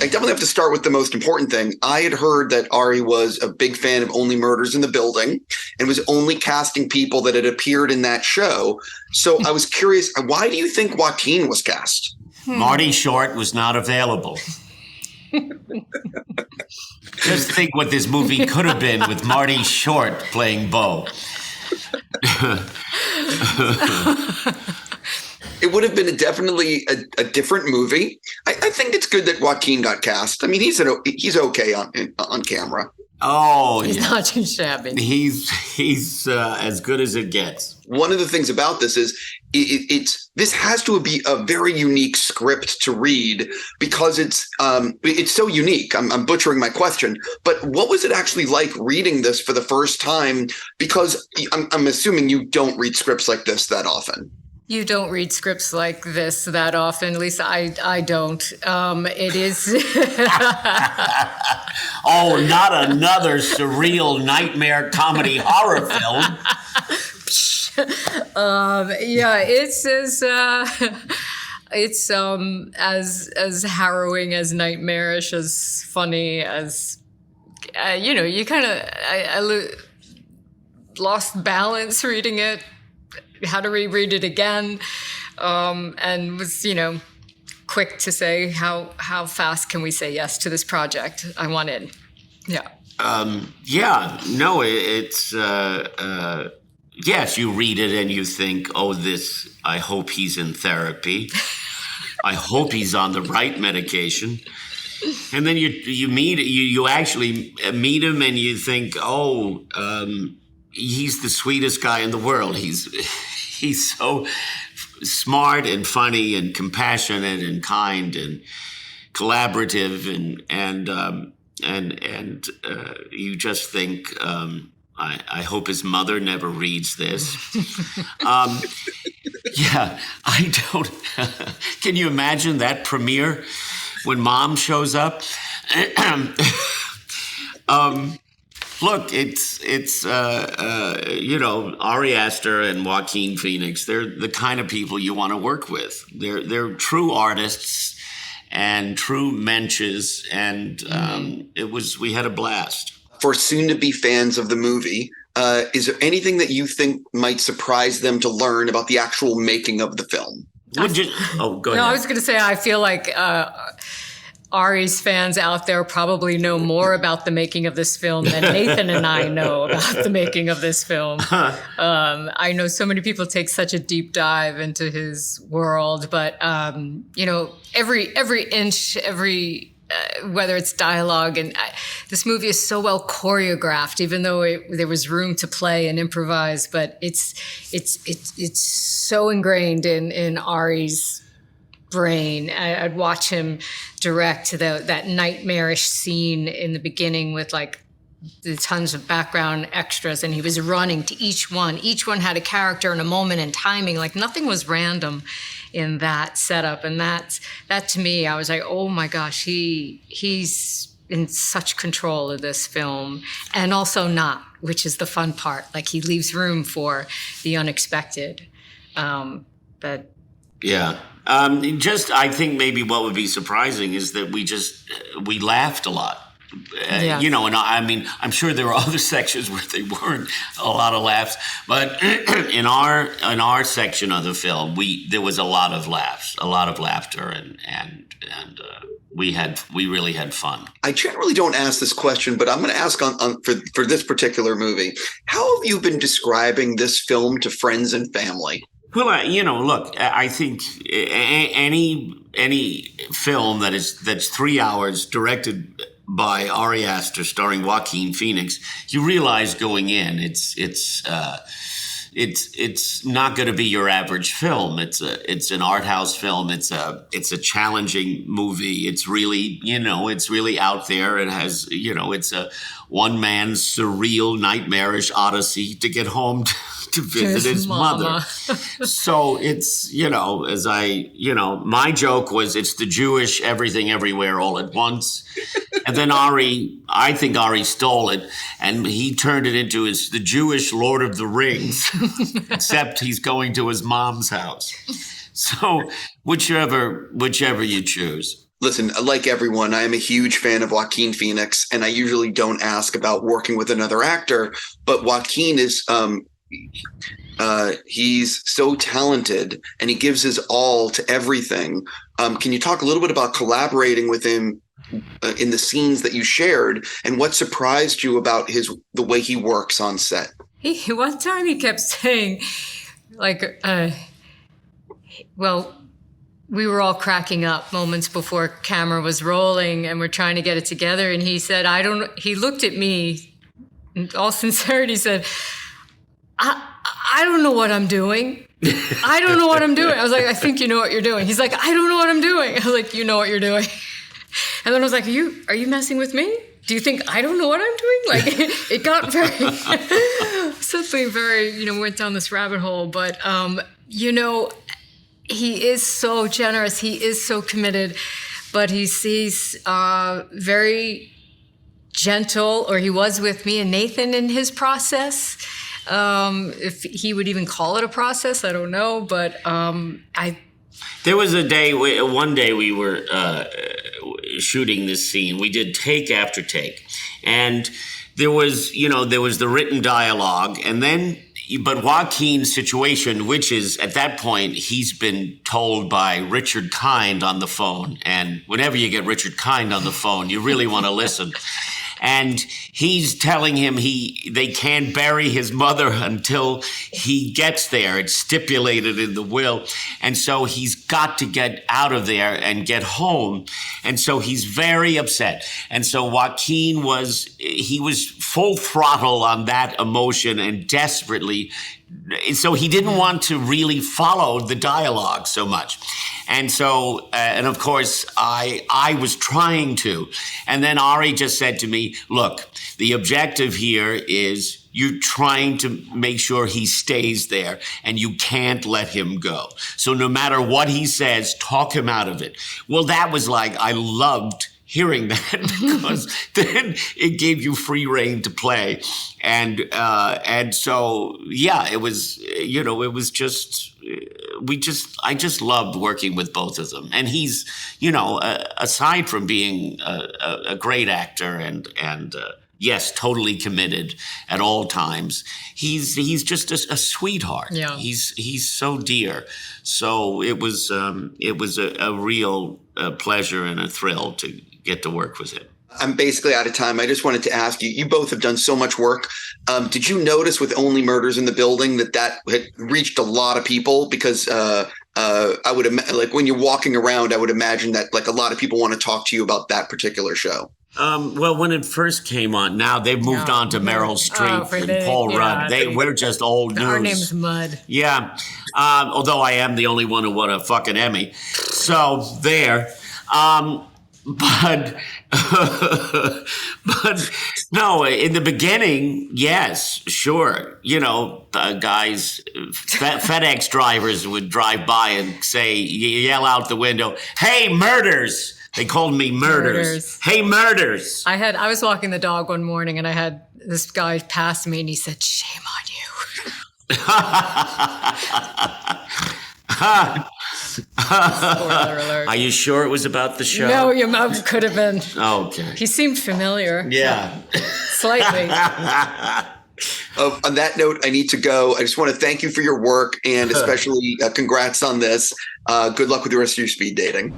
definitely have to start with the most important thing. I had heard that Ari was a big fan of Only Murders in the Building and was only casting people that had appeared in that show. So I was curious, why do you think Joaquin was cast? Marty Short was not available. Just think what this movie could have been with Marty Short playing Beau. It would have been definitely a different movie. I think it's good that Joaquin got cast. I mean, he's okay on camera. Oh, he's not too shabby. He's as good as it gets. One of the things about this is this has to be a very unique script to read because it's so unique. I'm butchering my question, but what was it actually like reading this for the first time? Because I'm assuming you don't read scripts like this that often. You don't read scripts like this that often. At least I don't. It is. Oh, not another surreal nightmare comedy horror film. Yeah, it's as harrowing, as nightmarish, as funny as you kind of I lost balance reading it. Had to reread it again, and was quick to say how fast can we say yes to this project? I want in. Yeah. It's yes, you read it and you think, oh, I hope he's in therapy. I hope he's on the right medication. And then you actually meet him and you think, oh, he's the sweetest guy in the world. He's so smart and funny and compassionate and kind and collaborative and you just think, I hope his mother never reads this. Yeah, I don't. Can you imagine that premiere when mom shows up? Look, it's Ari Aster and Joaquin Phoenix. They're the kind of people you want to work with. They're true artists and true mensches, and we had a blast. For soon-to-be fans of the movie, is there anything that you think might surprise them to learn about the actual making of the film? Go ahead. No, I was going to say I feel like Ari's fans out there probably know more about the making of this film than Nathan and I know about the making of this film. I know so many people take such a deep dive into his world, but every inch, whether it's dialogue, and this movie is so well choreographed, even though there was room to play and improvise, but it's so ingrained in Ari's brain. I'd watch him direct that nightmarish scene in the beginning with like the tons of background extras, and he was running to each one. Each one had a character and a moment and timing. Like nothing was random in that setup, and that to me, I was like, oh my gosh, he's in such control of this film, and also not, which is the fun part. Like he leaves room for the unexpected. But yeah. I think maybe what would be surprising is that we laughed a lot. Yes. And I mean, I'm sure there were other sections where there weren't a lot of laughs, but in our section of the film, there was a lot of laughs, a lot of laughter, and we really had fun. I generally don't ask this question, but I'm going to ask for this particular movie. How have you been describing this film to friends and family? Well, look, I think any film that's 3 hours directed by Ari Aster, starring Joaquin Phoenix, you realize going in, it's not going to be your average film. It's an art house film. It's a challenging movie. It's really, it's really out there. It has, it's a one man surreal nightmarish odyssey to get home to visit his mother. So it's, my joke was it's the Jewish everything everywhere all at once. And then I think Ari stole it and he turned it into the Jewish Lord of the Rings, except he's going to his mom's house. So whichever you choose. listen, like everyone, I am a huge fan of Joaquin Phoenix, and I usually don't ask about working with another actor, but Joaquin is he's so talented and he gives his all to everything. Can you talk a little bit about collaborating with him in the scenes that you shared, and what surprised you about the way he works on set? One time he kept saying, like, well, we were all cracking up moments before camera was rolling and we're trying to get it together. And he said, he looked at me in all sincerity, said, I don't know what I'm doing. I don't know what I'm doing. I was like, I think you know what you're doing. He's like, I don't know what I'm doing. I was like, you know what you're doing. And then I was like, are you messing with me? Do you think I don't know what I'm doing? Like, it got something very, went down this rabbit hole. But, he is so generous. He is so committed, but he's very gentle, or he was with me and Nathan in his process. If he would even call it a process, I don't know. But there was one day we were shooting this scene. We did take after take, and there was the written dialogue, and then. But Joaquin's situation, which is at that point, he's been told by Richard Kind on the phone. And whenever you get Richard Kind on the phone, you really want to listen. And he's telling him they can't bury his mother until he gets there. It's stipulated in the will. And so he's got to get out of there and get home. And so he's very upset. And so Joaquin was full throttle on that emotion and desperately. So he didn't want to really follow the dialogue so much. And so, and of course, I was trying to. And then Ari just said to me, look, the objective here is you're trying to make sure he stays there and you can't let him go. So no matter what he says, talk him out of it. Well, that was like, I loved hearing that because then it gave you free rein to play. And so, yeah, it was, I just loved working with both of them. And he's, aside from being a great actor and yes, totally committed at all times, he's just a sweetheart. Yeah. He's so dear. So it was a real pleasure and a thrill to get to work with him. I'm basically out of time. I just wanted to ask you, you both have done so much work. Did you notice with Only Murders in the Building that had reached a lot of people? Because I would like when you're walking around, I would imagine that like a lot of people want to talk to you about that particular show. Well, when it first came on, now they've moved on to Meryl Streep and Paul Rudd. We're just old news. Our name's Mud. Yeah. Although I am the only one who won a fucking Emmy. So there. But no, in the beginning, yes, sure. Guys, FedEx drivers would drive by and yell out the window, "Hey, murders!" They called me murders. Hey, murders! I was walking the dog one morning and I had this guy pass me and he said, "Shame on you." Spoiler alert. Are you sure it was about the show? No, your mom could have been. Okay. He seemed familiar. Yeah. Slightly. On that note, I need to go. I just want to thank you for your work and especially congrats on this. Good luck with the rest of your speed dating.